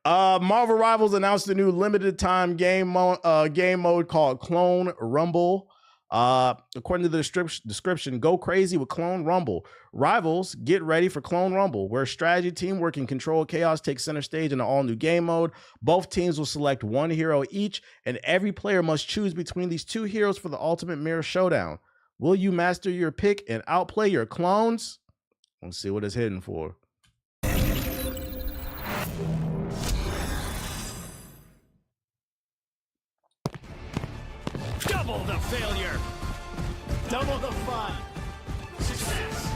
Marvel Rivals announced a new limited time game mode called Clone Rumble. According to the description, go crazy with Clone Rumble. Rivals, get ready for Clone Rumble, where strategy, teamwork, and control chaos take center stage in an all-new game mode. Both teams will select one hero each, and every player must choose between these two heroes for the ultimate mirror showdown. Will you master your pick and outplay your clones? Let's see what it's hidden for. Double the failure. Double the fun. Success.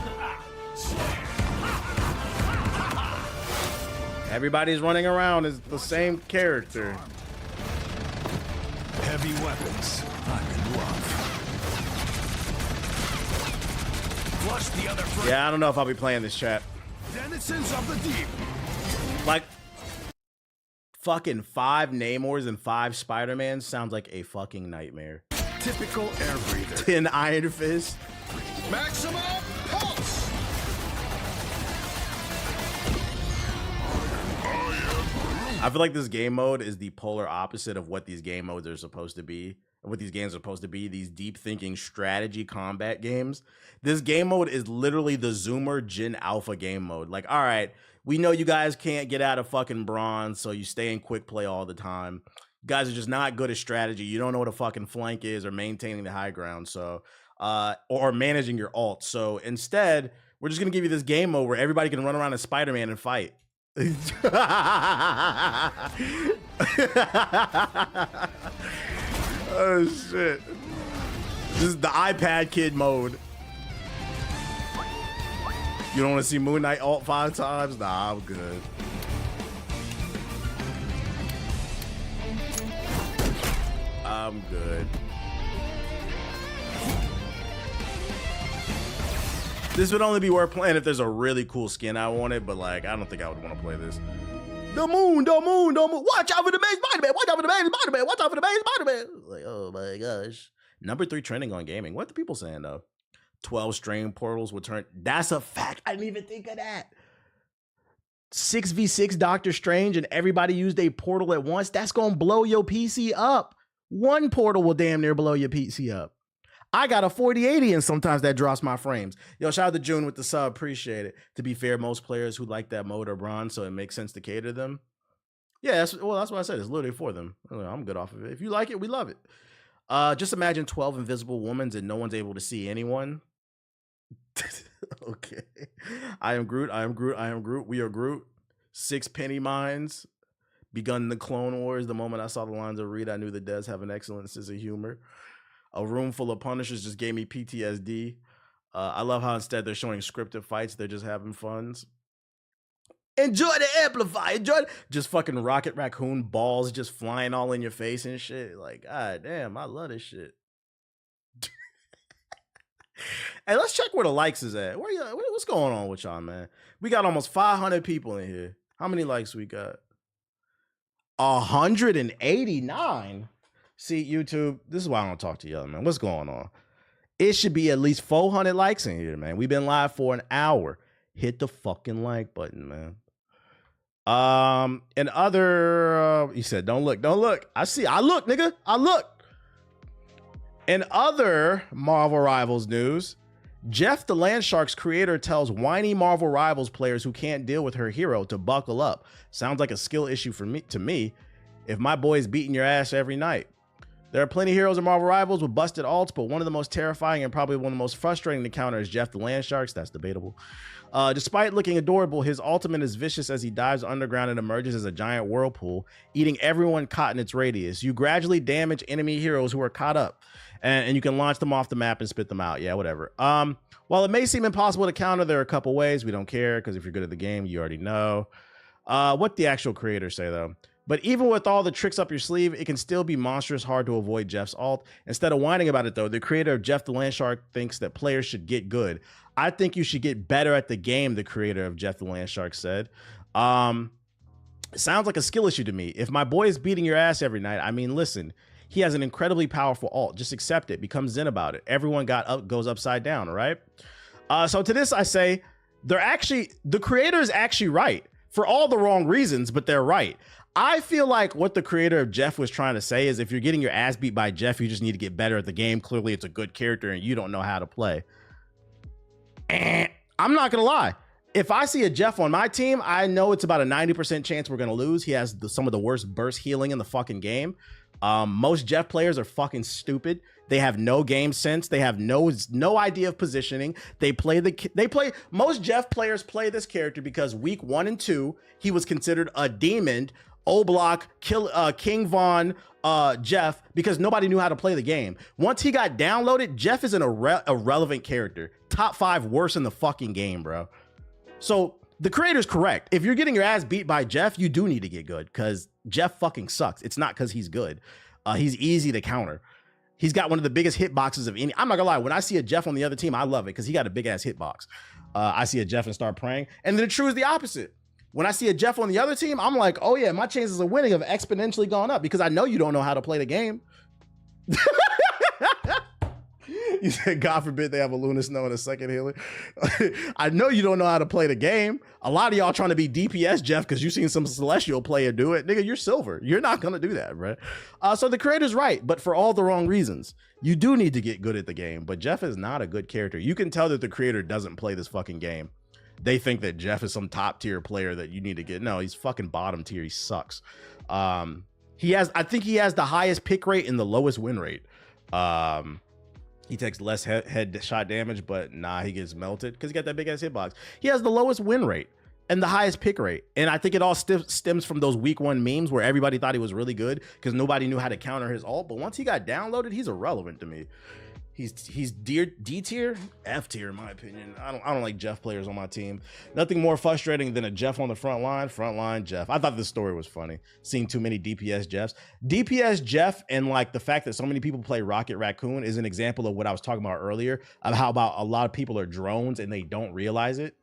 Everybody's running around as the same character. Heavy weapons. I'm in love. Flush the other front. Yeah, I don't know if I'll be playing this, chat. Denizens of the deep. Like, fucking 5 Namors and 5 Spider-Mans sounds like a fucking nightmare. Typical air breather. 10 Iron Fist. Maximum pulse. I feel like this game mode is the polar opposite of what these game modes are supposed to be. What these games are supposed to be. These deep thinking strategy combat games. This game mode is literally the Zoomer Gen Alpha game mode. Like, all right, we know you guys can't get out of fucking bronze, so you stay in quick play all the time. You guys are just not good at strategy. You don't know what a fucking flank is or maintaining the high ground. So, or managing your ult. So instead, we're just gonna give you this game mode where everybody can run around as Spider-Man and fight. Oh shit. This is the iPad kid mode. You don't want to see Moon Knight ult 5 times? Nah, I'm good. I'm good. This would only be worth playing if there's a really cool skin I wanted, but like, I don't think I would want to play this. The moon. Watch out for the main Spider-Man. Watch out for the main Spider-Man. Watch out for the main Spider-Man. Like, oh my gosh. Number 3 trending on gaming. What are the people saying though? 12 strain portals will turn. That's a fact. I didn't even think of that. 6v6 Doctor Strange and everybody used a portal at once. That's going to blow your PC up. One portal will damn near blow your PC up. I got a 4080 and sometimes that drops my frames. Yo, shout out to June with the sub. Appreciate it. To be fair, most players who like that mode are bronze, so it makes sense to cater them. Yeah, that's what I said. It's literally for them. I'm good off of it. If you like it, we love it. Just imagine 12 invisible women and no one's able to see anyone. Okay. I am Groot. I am Groot. I am Groot. We are Groot. 6 penny mines. Begun the Clone Wars. The moment I saw the lines of Reed, I knew the devs have an excellent sense of humor. A room full of Punishers just gave me PTSD. I love how instead they're showing scripted fights. They're just having funs. Enjoy the Amplify. Enjoy just fucking Rocket Raccoon balls just flying all in your face and shit. Like, god damn, I love this shit. Hey, let's check where the likes is at. What's going on with y'all, man? We got almost 500 people in here. How many likes we got? 189. See, YouTube, this is why I don't talk to y'all, man. What's going on? It should be at least 400 likes in here, man. We've been live for an hour. Hit the fucking like button, man. And other, you said, don't look. I see. I look, nigga. I look. In other Marvel Rivals news, Jeff the Landshark's creator tells whiny Marvel Rivals players who can't deal with her hero to buckle up. Sounds like a skill issue to me. If my boy's beating your ass every night. There are plenty of heroes in Marvel Rivals with busted ults, but one of the most terrifying and probably one of the most frustrating to encounter is Jeff the Landsharks. That's debatable. Despite looking adorable, his ultimate is vicious as he dives underground and emerges as a giant whirlpool, eating everyone caught in its radius. You gradually damage enemy heroes who are caught up, and you can launch them off the map and spit them out. Yeah, whatever. While it may seem impossible to counter, there are a couple ways. We don't care, because if you're good at the game, you already know. What the actual creators say, though. But even with all the tricks up your sleeve, it can still be monstrous hard to avoid Jeff's ult. Instead of whining about it, though, the creator of Jeff the Landshark thinks that players should get good. I think you should get better at the game, the creator of Jeff the Landshark said. It sounds like a skill issue to me. If my boy is beating your ass every night, I mean, listen, he has an incredibly powerful ult. Just accept it. Become zen about it. Everyone goes upside down, all right? So to this, I say, the creator is actually right. for all the wrong reasons, but they're right. I feel like what the creator of Jeff was trying to say is if you're getting your ass beat by Jeff, you just need to get better at the game. Clearly, it's a good character and you don't know how to play. And I'm not going to lie. If I see a Jeff on my team, I know it's about a 90% chance we're going to lose. He has some of the worst burst healing in the fucking game. Most Jeff players are fucking stupid. They have no game sense. They have no idea of positioning. Most Jeff players play this character because week 1 and 2, he was considered a demon, O-Block, King Von, Jeff, because nobody knew how to play the game. Once he got downloaded, Jeff is an irrelevant character. Top 5 worst in the fucking game, bro. So the creator's correct. If you're getting your ass beat by Jeff, you do need to get good because Jeff fucking sucks. It's not because he's good. He's easy to counter. He's got one of the biggest hitboxes of any. I'm not gonna lie. When I see a Jeff on the other team, I love it because he got a big ass hitbox. I see a Jeff and start praying. And then the truth is the opposite. When I see a Jeff on the other team, I'm like, oh yeah, my chances of winning have exponentially gone up because I know you don't know how to play the game. You said, God forbid they have a Luna Snow and a second healer. I know you don't know how to play the game. A lot of y'all trying to be DPS Jeff because you've seen some Celestial player do it. Nigga, you're silver. You're not going to do that, bro. So the creator's right, but for all the wrong reasons. You do need to get good at the game, but Jeff is not a good character. You can tell that the creator doesn't play this fucking game. They think that Jeff is some top tier player that you need to get. No, he's fucking bottom tier. He sucks. I think he has the highest pick rate and the lowest win rate. He takes less head shot damage, but nah, he gets melted because he got that big ass hitbox. He has the lowest win rate and the highest pick rate. And I think it all stems from those week 1 memes where everybody thought he was really good because nobody knew how to counter his ult. But once he got downloaded, he's irrelevant to me. He's D tier, F tier in my opinion. I don't like Jeff players on my team. Nothing more frustrating than a Jeff on the front line Jeff. I thought this story was funny. Seeing too many DPS Jeffs. DPS Jeff and like the fact that so many people play Rocket Raccoon is an example of what I was talking about earlier of how about a lot of people are drones and they don't realize it.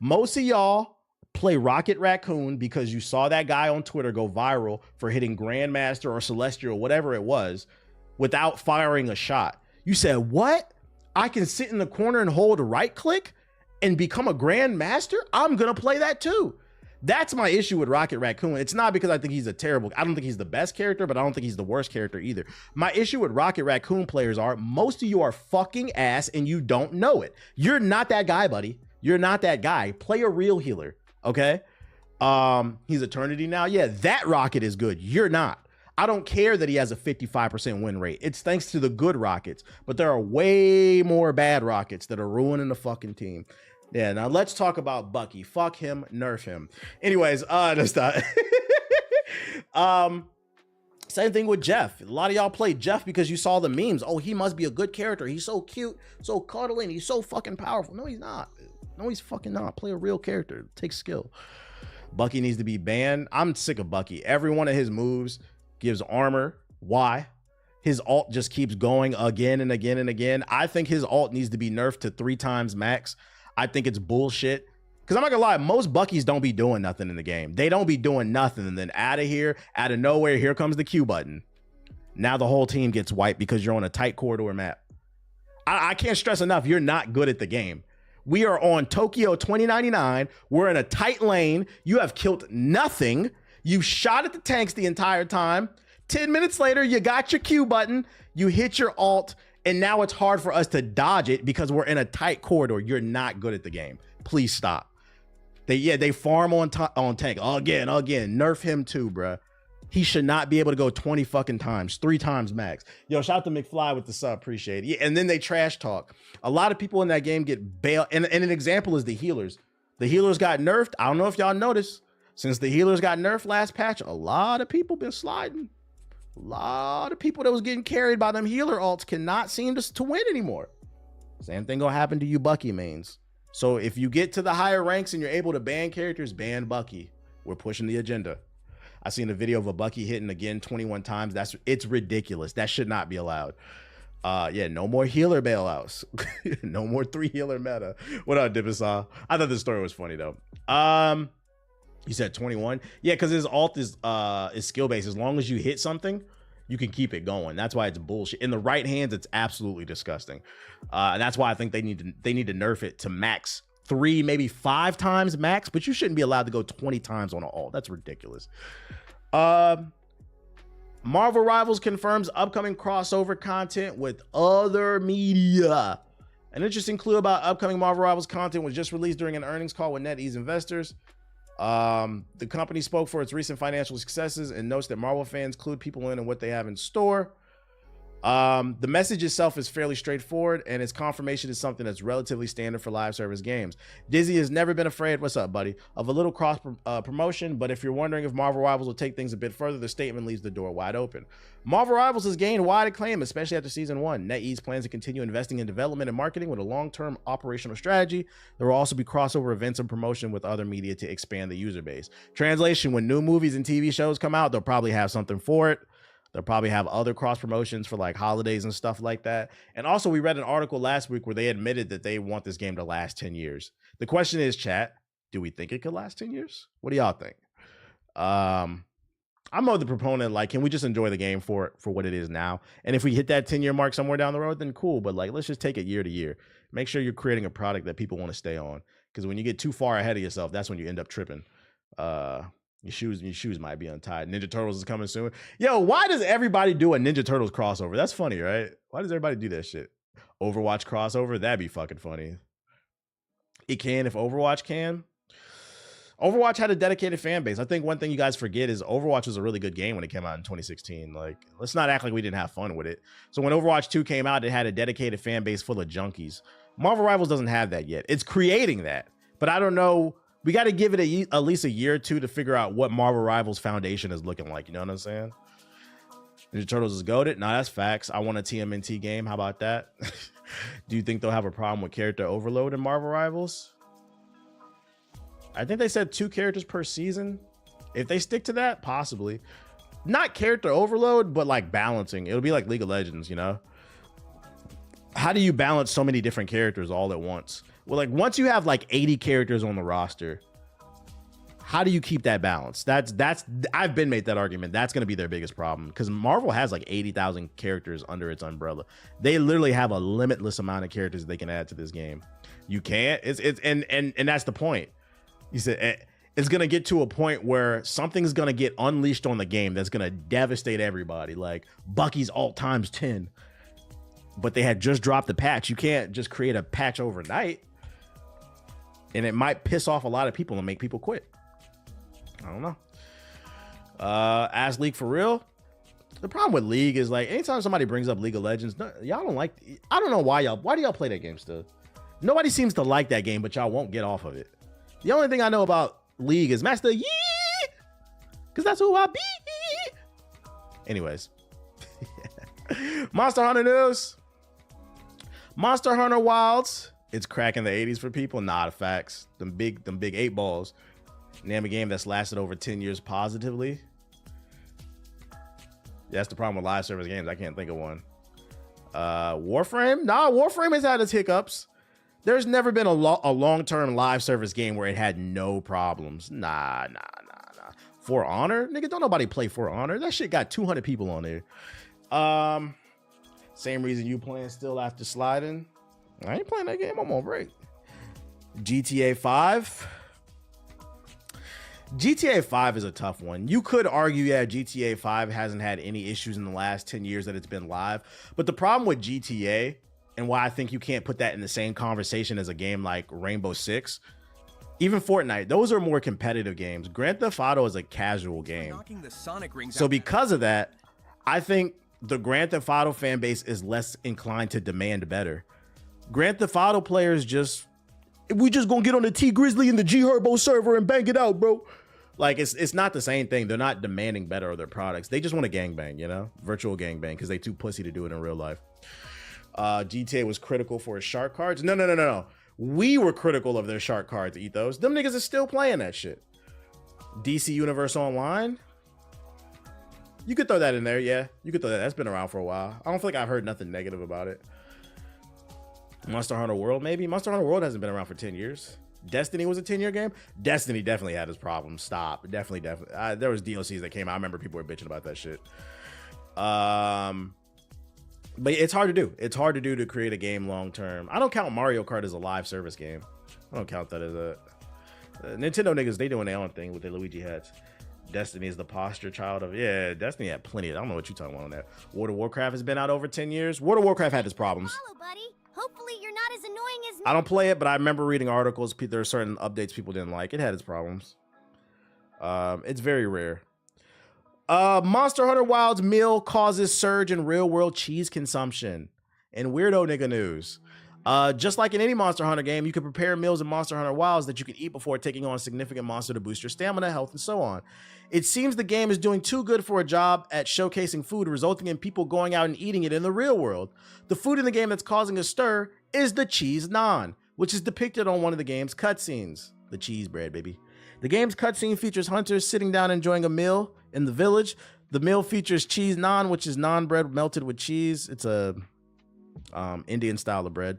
Most of y'all play Rocket Raccoon because you saw that guy on Twitter go viral for hitting Grandmaster or Celestial, whatever it was, without firing a shot. You said, what? I can sit in the corner and hold right click and become a Grandmaster? I'm going to play that too. That's my issue with Rocket Raccoon. It's not because I think he's I don't think he's the best character, but I don't think he's the worst character either. My issue with Rocket Raccoon players are most of you are fucking ass and you don't know it. You're not that guy, buddy. You're not that guy. Play a real healer, okay? He's Eternity now. Yeah, that Rocket is good. You're not. I don't care that he has a 55% win rate. It's thanks to the good Rockets, but there are way more bad Rockets that are ruining the fucking team. Yeah, now let's talk about Bucky. Fuck him, nerf him. Anyways, that's not. Same thing with Jeff. A lot of y'all play Jeff because you saw the memes. Oh, he must be a good character. He's so cute, so cuddly, and he's so fucking powerful. No, he's not. No, he's fucking not. Play a real character. It takes skill. Bucky needs to be banned. I'm sick of Bucky. Every one of his moves gives armor. Why? His ult just keeps going again and again and again. I think his ult needs to be nerfed to 3 times max. I think it's bullshit. Because I'm not gonna lie, most Buckies don't be doing nothing in the game. They don't be doing nothing. And then out of here, out of nowhere, here comes the Q button. Now the whole team gets wiped because you're on a tight corridor map. I can't stress enough, you're not good at the game. We are on Tokyo 2099. We're in a tight lane. You have killed nothing. You shot at the tanks the entire time. 10 minutes later, you got your Q button, you hit your ult, and now it's hard for us to dodge it because we're in a tight corridor. You're not good at the game. Please stop. They farm on tank. Again. Nerf him too, bruh. He should not be able to go 20 fucking times, 3 times max. Yo, shout out to McFly with the sub, appreciate it. Yeah, and then they trash talk. A lot of people in that game get bailed. And an example is the healers. The healers got nerfed. I don't know if y'all noticed. Since the healers got nerfed last patch, a lot of people been sliding. A lot of people that was getting carried by them healer ults cannot seem to win anymore. Same thing gonna happen to you Bucky mains. So if you get to the higher ranks and you're able to ban characters, ban Bucky. We're pushing the agenda. I seen a video of a Bucky hitting again 21 times. It's ridiculous. That should not be allowed. Yeah, no more healer bailouts. No more 3 healer meta. What up, Dipasa? I thought this story was funny though. You said 21? Yeah, because his ult is skill based. As long as you hit something, you can keep it going. That's why it's bullshit. In the right hands, it's absolutely disgusting. And that's why I think they need to nerf it to max 3, maybe 5 times max, but you shouldn't be allowed to go 20 times on an alt. That's ridiculous. Marvel Rivals confirms upcoming crossover content with other media. An interesting clue about upcoming Marvel Rivals content was just released during an earnings call with NetEase investors. The company spoke for its recent financial successes and notes that Marvel fans clued people in on what they have in store. The message itself is fairly straightforward, and its confirmation is something that's relatively standard for live service games. Disney has never been afraid, what's up, buddy, of a little cross promotion, but if you're wondering if Marvel Rivals will take things a bit further, the statement leaves the door wide open. Marvel Rivals has gained wide acclaim, especially after season 1. NetEase plans to continue investing in development and marketing with a long-term operational strategy. There will also be crossover events and promotion with other media to expand the user base. Translation: when new movies and TV shows come out, they'll probably have something for it. They'll probably have other cross promotions for like holidays and stuff like that. And also, we read an article last week where they admitted that they want this game to last 10 years. The question is, chat, do we think it could last 10 years? What do y'all think? I'm more the proponent, like, can we just enjoy the game for what it is now? And if we hit that 10-year mark somewhere down the road, then cool. But like, let's just take it year to year. Make sure you're creating a product that people want to stay on. Because when you get too far ahead of yourself, that's when you end up tripping. Your shoes might be untied. Ninja Turtles is coming soon. Yo, why does everybody do a Ninja Turtles crossover? That's funny, right? Why does everybody do that shit? Overwatch crossover? That'd be fucking funny. It can if Overwatch can. Overwatch had a dedicated fan base. I think one thing you guys forget is Overwatch was a really good game when it came out in 2016. Like, let's not act like we didn't have fun with it. So when Overwatch 2 came out, it had a dedicated fan base full of junkies. Marvel Rivals doesn't have that yet. It's creating that. But I don't know. We got to give it at least a year or two to figure out what Marvel Rivals Foundation is looking like. You know what I'm saying? Ninja Turtles is goated. No, that's facts. I want a TMNT game. How about that? Do you think they'll have a problem with character overload in Marvel Rivals? I think they said 2 characters per season. If they stick to that, possibly. Not character overload, but like balancing. It'll be like League of Legends, you know? How do you balance so many different characters all at once? Well, like once you have like 80 characters on the roster, how do you keep that balance? I've been made that argument. That's going to be their biggest problem because Marvel has like 80,000 characters under its umbrella. They literally have a limitless amount of characters they can add to this game. You can't. And that's the point. You said it's going to get to a point where something's going to get unleashed on the game that's going to devastate everybody. Like Bucky's alt times 10. But they had just dropped the patch. You can't just create a patch overnight. And it might piss off a lot of people and make people quit. I don't know. Ask League for real. The problem with League is like anytime somebody brings up League of Legends, y'all don't like. I don't know why do y'all play that game still? Nobody seems to like that game, but y'all won't get off of it. The only thing I know about League is Master Yi, because that's who I be. Anyways, Monster Hunter news. Monster Hunter Wilds. It's cracking the 80s for people. Nah, the facts. Them big 8 balls. Name a game that's lasted over 10 years positively. That's the problem with live service games. I can't think of one. Warframe? Nah, Warframe has had its hiccups. There's never been a long-term live service game where it had no problems. Nah. For Honor? Nigga, don't nobody play For Honor. That shit got 200 people on there. Same reason you playing still after sliding. I ain't playing that game. I'm on break. GTA 5. GTA 5 is a tough one. You could argue, yeah, GTA 5 hasn't had any issues in the last 10 years that it's been live. But the problem with GTA, and why I think you can't put that in the same conversation as a game like Rainbow Six, even Fortnite, those are more competitive games. Grand Theft Auto is a casual game. So because of that, I think the Grand Theft Auto fan base is less inclined to demand better. Grand Theft Auto players we just gonna get on the T Grizzly and the G Herbo server and bang it out, bro. Like it's not the same thing. They're not demanding better of their products. They just want to gangbang, you know, virtual gangbang, because they too pussy to do it in real life. GTA was critical for its shark cards. No. We were critical of their shark cards, Ethos. Them niggas are still playing that shit. DC Universe Online. You could throw that in there, yeah. You could throw that. That's been around for a while. I don't feel like I've heard nothing negative about it. Monster Hunter World, maybe. Monster Hunter World hasn't been around for 10 years. Destiny was a 10-year game. Destiny definitely had its problems. Stop. Definitely. There was DLCs that came out. I remember people were bitching about that shit. But it's hard to do. It's hard to do to create a game long term. I don't count Mario Kart as a live service game. I don't count that as a Nintendo niggas. They doing their own thing with their Luigi hats. Destiny is the posture child of Destiny had plenty. I don't know what you're talking about on that. World of Warcraft has been out over 10 years. World of Warcraft had its problems. Follow, buddy. Hopefully you're not as annoying as I don't play it, but I remember reading articles. There are certain updates people didn't like. It had its problems. It's very rare. Monster Hunter Wilds meal causes surge in real world cheese consumption. In weirdo nigga news. Just like in any Monster Hunter game, you can prepare meals in Monster Hunter Wilds that you can eat before taking on a significant monster to boost your stamina, health, and so on. It seems the game is doing too good for a job at showcasing food, resulting in people going out and eating it in the real world. The food in the game that's causing a stir is the cheese naan, which is depicted on one of the game's cutscenes. The cheese bread, baby. The game's cutscene features hunters sitting down enjoying a meal in the village. The meal features cheese naan, which is naan bread melted with cheese. It's a Indian style of bread.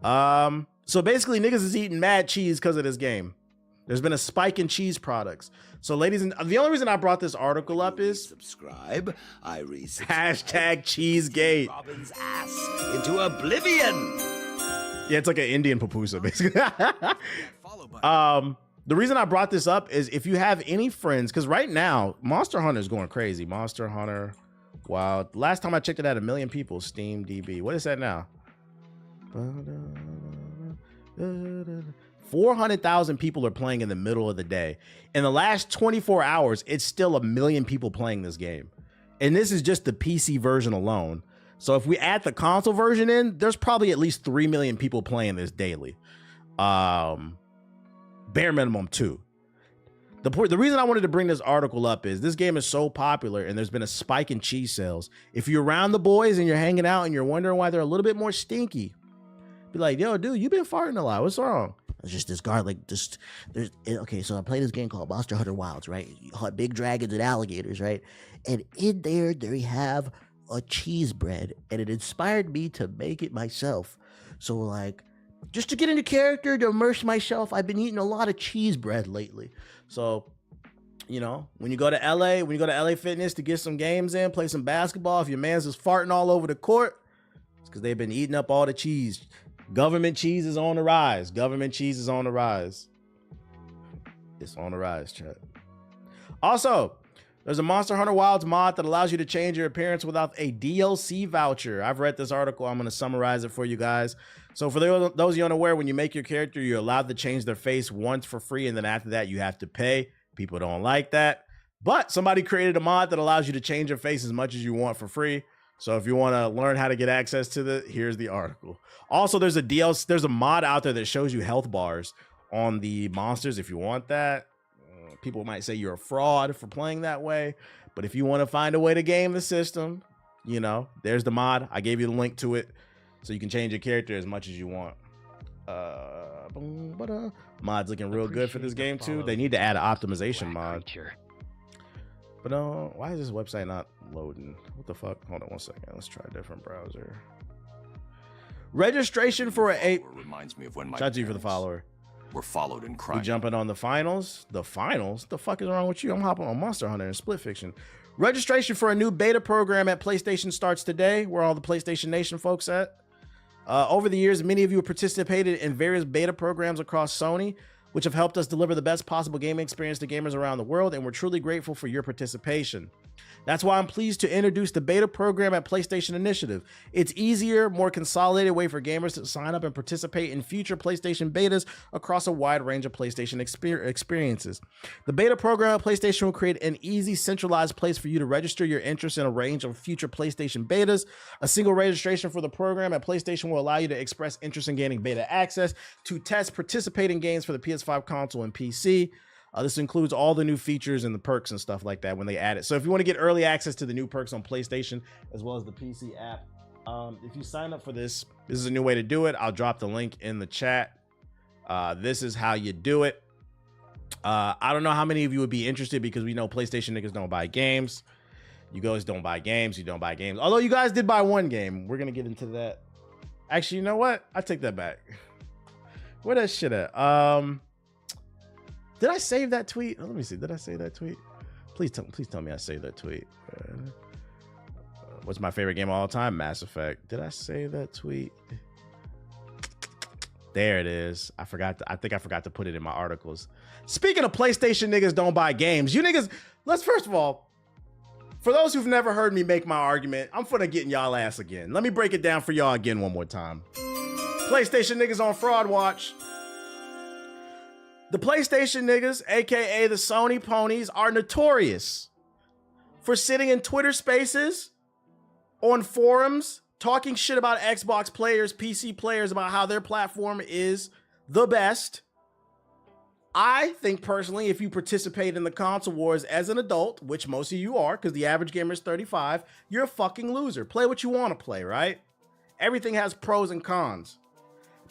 So basically niggas is eating mad cheese because of this game. There's been a spike in cheese products. So ladies and the only reason I brought this article up is subscribe. I hashtag Cheesegate. Robin's ass into oblivion. Yeah, it's like an Indian pupusa, basically. The reason I brought this up is if you have any friends, because right now Monster Hunter is going crazy. Monster Hunter Wild. Last time I checked, it had 1 million people. Steam DB. What is that now? 400,000 people are playing in the middle of the day. In the last 24 hours, it's still 1 million people playing this game. And this is just the PC version alone. So if we add the console version in, there's probably at least 3 million people playing this daily. Bare minimum 2. The reason I wanted to bring this article up is this game is so popular and there's been a spike in cheese sales. If you're around the boys and you're hanging out and you're wondering why they're a little bit more stinky, be like, yo, dude, you've been farting a lot. What's wrong? It's just this garlic. Okay, so I play this game called Monster Hunter Wilds, right? You hunt big dragons and alligators, right? And in there, they have a cheese bread, and it inspired me to make it myself. So, like, just to get into character, to immerse myself, I've been eating a lot of cheese bread lately. So, you know, when you go to LA Fitness to get some games in, play some basketball, if your man's just farting all over the court, it's because they've been eating up all the cheese. Government cheese is on the rise. Government cheese is on the rise. It's on the rise, chat. Also, there's a Monster Hunter Wilds mod that allows you to change your appearance without a DLC voucher. I've read this article. I'm going to summarize it for you guys. So for those of you unaware, when you make your character, you're allowed to change their face once for free, and then after that, you have to pay. People don't like that. But somebody created a mod that allows you to change your face as much as you want for free. So if you want to learn how to get access to here's the article. Also, there's a mod out there that shows you health bars on the monsters if you want that. People might say you're a fraud for playing that way, but if you want to find a way to game the system, you know, there's the mod. I gave you the link to it so you can change your character as much as you want. Mod's looking real good for this game too. They need to add an optimization mod. But why is this website not loading? What the fuck? Hold on one second. Let's try a different browser. Registration for a reminds me of when my shout out to you for the follower. Were followed in crime. We jumping on the finals. The finals? The fuck is wrong with you? I'm hopping on Monster Hunter and Split Fiction. Registration for a new beta program at PlayStation starts today. Where all the PlayStation Nation folks at? Over the years, many of you have participated in various beta programs across Sony, which have helped us deliver the best possible gaming experience to gamers around the world, and we're truly grateful for your participation. That's why I'm pleased to introduce the beta program at PlayStation Initiative. It's easier, more consolidated way for gamers to sign up and participate in future PlayStation betas across a wide range of PlayStation experiences. The beta program at PlayStation will create an easy, centralized place for you to register your interest in a range of future PlayStation betas. A single registration for the program at PlayStation will allow you to express interest in gaining beta access to test participating games for the PS5 console and PC. This includes all the new features and the perks and stuff like that when they add it. So if you want to get early access to the new perks on PlayStation as well as the PC app, if you sign up for this is a new way to do it. I'll drop the link in the chat. This is how you do it. I don't know how many of you would be interested because we know PlayStation niggas don't buy games. You guys don't buy games. You don't buy games. Although you guys did buy one game. We're going to get into that. Actually, you know what? I take that back. Where that shit at? Did I save that tweet? Let me see. Did I save that tweet? Please tell me I saved that tweet. What's my favorite game of all time? Mass Effect. Did I save that tweet? There it is. I think I forgot to put it in my articles. Speaking of PlayStation niggas don't buy games, you niggas, let's first of all, for those who've never heard me make my argument, I'm finna get in y'all ass again. Let me break it down for y'all again one more time. PlayStation niggas on fraud watch. The PlayStation niggas, aka the Sony ponies, are notorious for sitting in Twitter spaces, on forums, talking shit about Xbox players, PC players, about how their platform is the best. I think personally, if you participate in the console wars as an adult, which most of you are, because the average gamer is 35, you're a fucking loser. Play what you want to play, right? Everything has pros and cons.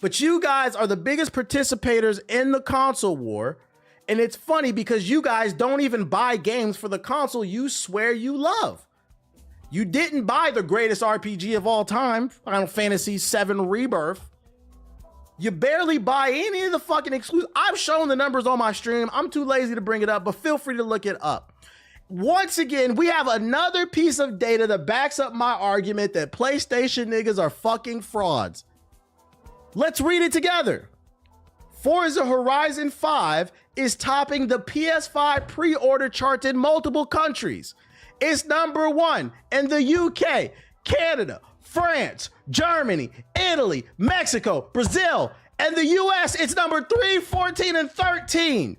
But you guys are the biggest participators in the console war. And it's funny because you guys don't even buy games for the console you swear you love. You didn't buy the greatest RPG of all time, Final Fantasy VII Rebirth. You barely buy any of the fucking exclusive. I've shown the numbers on my stream. I'm too lazy to bring it up, but feel free to look it up. Once again, we have another piece of data that backs up my argument that PlayStation niggas are fucking frauds. Let's read it together. Forza Horizon 5 is topping the PS5 pre-order charts in multiple countries. It's number 1 in the UK, Canada, France, Germany, Italy, Mexico, Brazil, and the US. It's number 3, 14, and 13.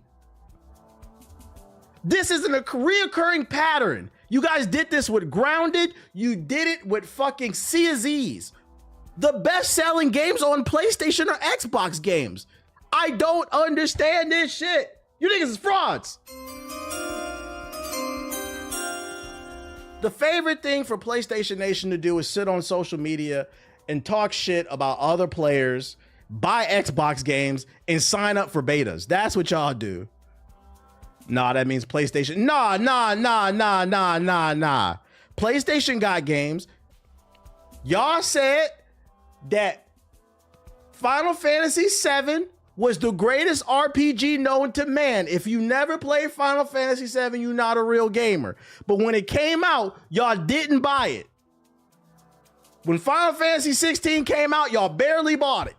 This isn't a reoccurring pattern. You guys did this with Grounded. You did it with fucking Sea of Z's. The best-selling games on PlayStation are Xbox games. I don't understand this shit. You niggas is frauds. The favorite thing for PlayStation Nation to do is sit on social media and talk shit about other players, buy Xbox games, and sign up for betas. That's what y'all do. Nah, that means PlayStation. Nah. PlayStation got games. Y'all said that Final Fantasy VII was the greatest RPG known to man. If you never played Final Fantasy VII, you're not a real gamer. But when it came out, y'all didn't buy it. When Final Fantasy 16 came out, y'all barely bought it.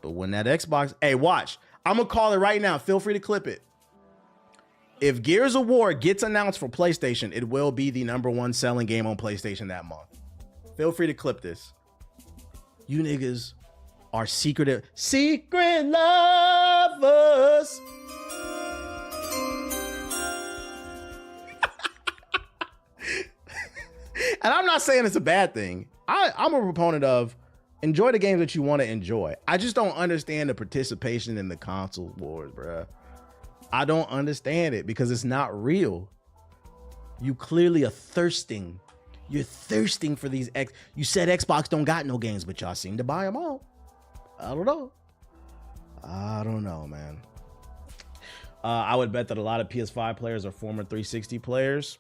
But when that Xbox, hey, watch. I'm gonna call it right now. Feel free to clip it. If Gears of War gets announced for PlayStation, it will be the #1 selling game on PlayStation that month. Feel free to clip this. You niggas are secret lovers. And I'm not saying it's a bad thing. I'm a proponent of enjoy the games that you want to enjoy. I just don't understand the participation in the console wars, bruh. I don't understand it because it's not real. You clearly are thirsting. You're thirsting for these You said Xbox don't got no games, but y'all seem to buy them all. I don't know, man. I would bet that a lot of PS5 players are former 360 players.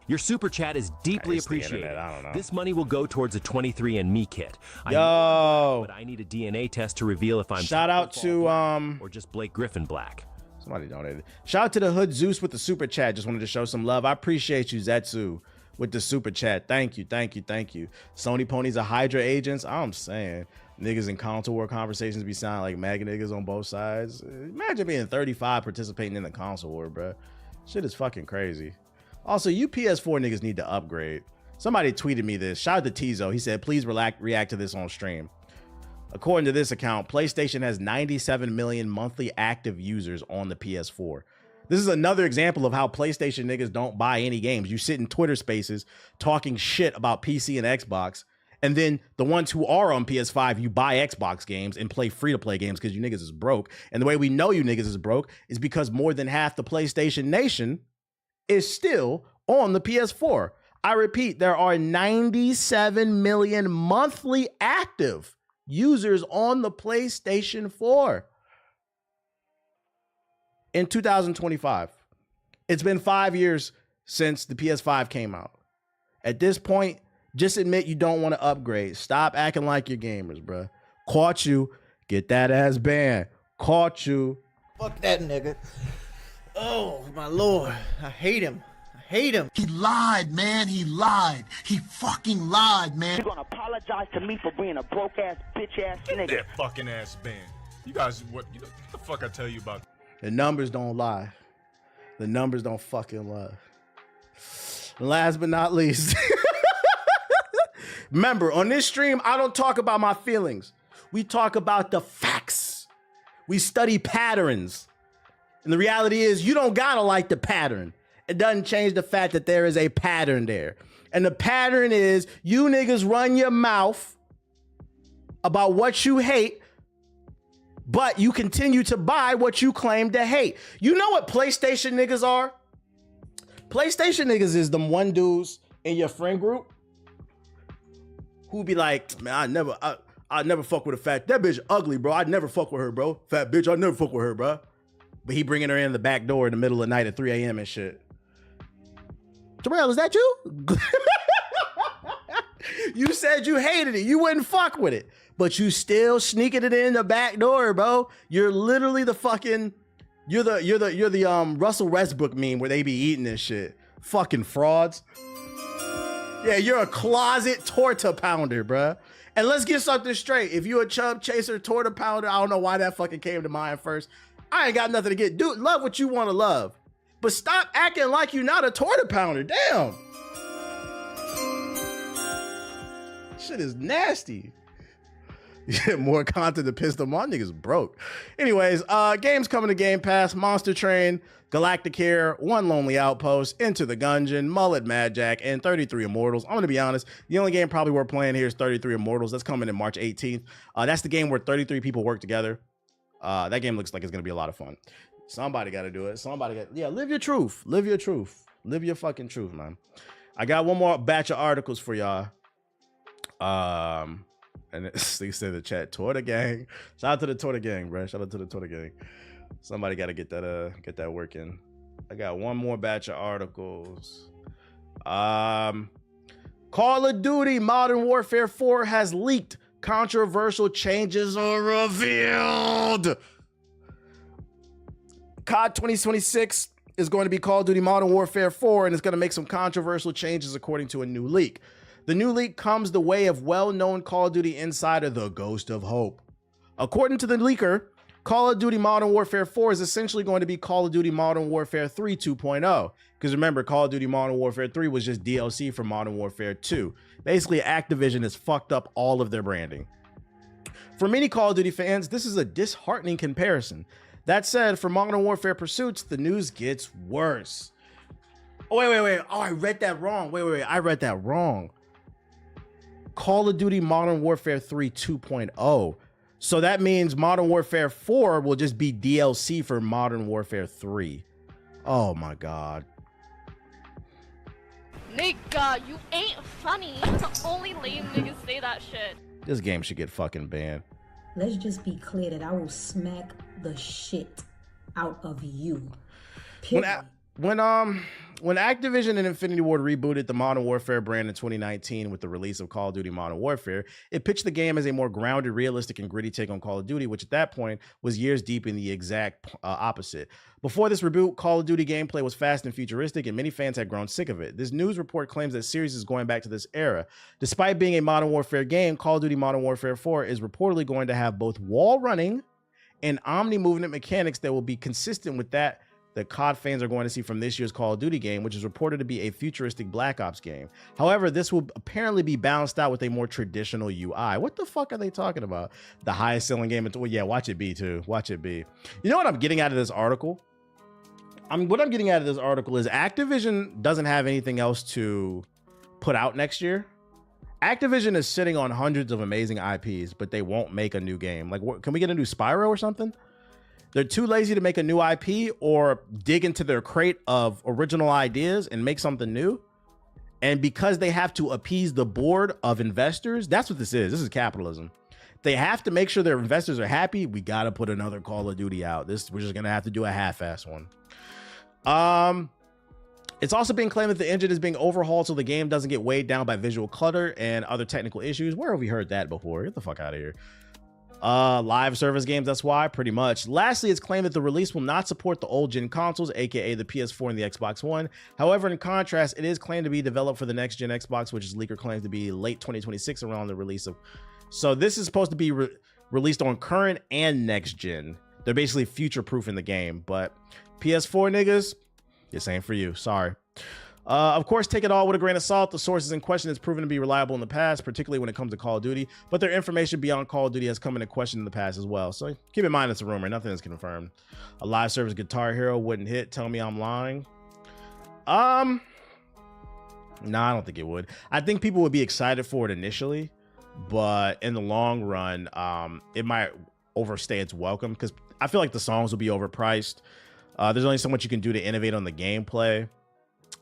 Your super chat is deeply appreciated. I don't know. This money will go towards a 23andMe kit. Yo, but I need a DNA test to reveal if I'm shout out to or just Blake Griffin Black. Somebody donated. Shout out to the Hood Zeus with the super chat. Just wanted to show some love. I appreciate you, Zetsu, with the super chat. Thank you. Sony ponies are Hydra agents. I'm saying niggas in console war conversations be sounding like MAGA niggas on both sides. Imagine being 35 participating in the console war, bro. Shit is fucking crazy. Also, you PS4 niggas need to upgrade. Somebody tweeted me this. Shout out to Tizo. He said, please react to this on stream. According to this account, PlayStation has 97 million monthly active users on the PS4. This is another example of how PlayStation niggas don't buy any games. You sit in Twitter spaces talking shit about PC and Xbox, and then the ones who are on PS5, you buy Xbox games and play free-to-play games because you niggas is broke. And the way we know you niggas is broke is because more than half the PlayStation Nation is still on the PS4. I repeat, there are 97 million monthly active users on the PlayStation 4 in 2025. It's been 5 years since the PS5 came out. At this point, just admit you don't want to upgrade. Stop acting like you're gamers, bro. Caught you. Get that ass banned. Caught you. Fuck that nigga. Oh, my lord. I hate him. I hate him. He lied, man. He lied. He fucking lied, man. You're gonna apologize to me for being a broke ass, bitch ass nigga. That fucking ass band. You guys, what the fuck I tell you about? The numbers don't lie. The numbers don't fucking lie. Last but not least, remember, on this stream, I don't talk about my feelings. We talk about the facts. We study patterns. And the reality is, you don't gotta like the pattern. It doesn't change the fact that there is a pattern there. And the pattern is, you niggas run your mouth about what you hate, but you continue to buy what you claim to hate. You know what PlayStation niggas are? PlayStation niggas is them one dudes in your friend group who be like, man, I never fuck with a fat, that bitch ugly, bro. I'd never fuck with her, bro. Fat bitch, I'd never fuck with her, bro. But he bringing her in the back door in the middle of the night at 3 a.m. and shit. Terrell, is that you? You said you hated it. You wouldn't fuck with it. But you still sneaking it in the back door, bro. You're literally the fucking, you're the Russell Westbrook meme where they be eating this shit. Fucking frauds. Yeah, you're a closet torta pounder, bro. And let's get something straight. If you a chub chaser torta pounder, I don't know why that fucking came to mind first. I ain't got nothing to get. Dude, love what you want to love. But stop acting like you're not a torta pounder. Damn. Shit is nasty. Yeah, more content to piss them on. Niggas broke. Anyways, games coming to Game Pass. Monster Train, Galactic Hair, One Lonely Outpost, Into the Gungeon, Mullet Mad Jack, and 33 Immortals. I'm gonna be honest, the only game probably worth playing here is 33 Immortals. That's coming in March 18th. That's the game where 33 people work together. That game looks like it's gonna be a lot of fun. Somebody gotta do it. Yeah, live your truth. Live your truth. Live your fucking truth, man. I got one more batch of articles for y'all. And they said in the chat, Torta Gang. Shout out to the Torta Gang, bro. Shout out to the Torta Gang. Somebody got to get that working. I got one more batch of articles. Call of Duty Modern Warfare 4 has leaked. Controversial changes are revealed. COD 2026 is going to be Call of Duty Modern Warfare 4, and it's going to make some controversial changes according to a new leak. The new leak comes the way of well-known Call of Duty insider, the Ghost of Hope. According to the leaker, Call of Duty Modern Warfare 4 is essentially going to be Call of Duty Modern Warfare 3 2.0. Because remember, Call of Duty Modern Warfare 3 was just DLC for Modern Warfare 2. Basically, Activision has fucked up all of their branding. For many Call of Duty fans, this is a disheartening comparison. That said, for Modern Warfare Pursuits, the news gets worse. Oh, wait. Oh, I read that wrong. Wait. I read that wrong. Call of Duty Modern Warfare 3 2.0. So that means Modern Warfare 4 will just be DLC for Modern Warfare 3. Oh my God. Nigga, you ain't funny. Only lame niggas say that shit. This game should get fucking banned. Let's just be clear that I will smack the shit out of you. Period. When Activision and Infinity Ward rebooted the Modern Warfare brand in 2019 with the release of Call of Duty Modern Warfare, it pitched the game as a more grounded, realistic, and gritty take on Call of Duty, which at that point was years deep in the exact opposite. Before this reboot, Call of Duty gameplay was fast and futuristic, and many fans had grown sick of it. This news report claims that series is going back to this era. Despite being a Modern Warfare game, Call of Duty Modern Warfare 4 is reportedly going to have both wall running and omni-movement mechanics that will be consistent with that COD fans are going to see from this year's Call of Duty game, which is reported to be a futuristic Black Ops game. However, this will apparently be balanced out with a more traditional UI. What the fuck are they talking about? The highest selling game. Well, yeah, watch it be too. Watch it be. You know what I'm getting out of this article? What I'm getting out of this article is Activision doesn't have anything else to put out next year. Activision is sitting on hundreds of amazing IPs, but they won't make a new game. Like, can we get a new Spyro or something? They're too lazy to make a new IP or dig into their crate of original ideas and make something new. And because they have to appease the board of investors, that's what this is. This is capitalism. They have to make sure their investors are happy. We got to put another Call of Duty out. We're just going to have to do a half-ass one. It's also being claimed that the engine is being overhauled so the game doesn't get weighed down by visual clutter and other technical issues. Where have we heard that before? Get the fuck out of here. Live service games, that's why, pretty much. Lastly, it's claimed that the release will not support the old gen consoles, aka the PS4 and the Xbox One. However, in contrast, it is claimed to be developed for the next gen Xbox, which is leaker claims to be late 2026 around the release of. So this is supposed to be released on current and next gen. They're basically future proofing the game, but PS4 niggas, this ain't for you. Sorry. Of course, take it all with a grain of salt. The sources in question has proven to be reliable in the past, particularly when it comes to Call of Duty, but their information beyond Call of Duty has come into question in the past as well. So keep in mind it's a rumor. Nothing is confirmed. A live service Guitar Hero wouldn't hit. Tell me I'm lying. No, I don't think it would. I think people would be excited for it initially, but in the long run, it might overstay its welcome because I feel like the songs will be overpriced. There's only so much you can do to innovate on the gameplay.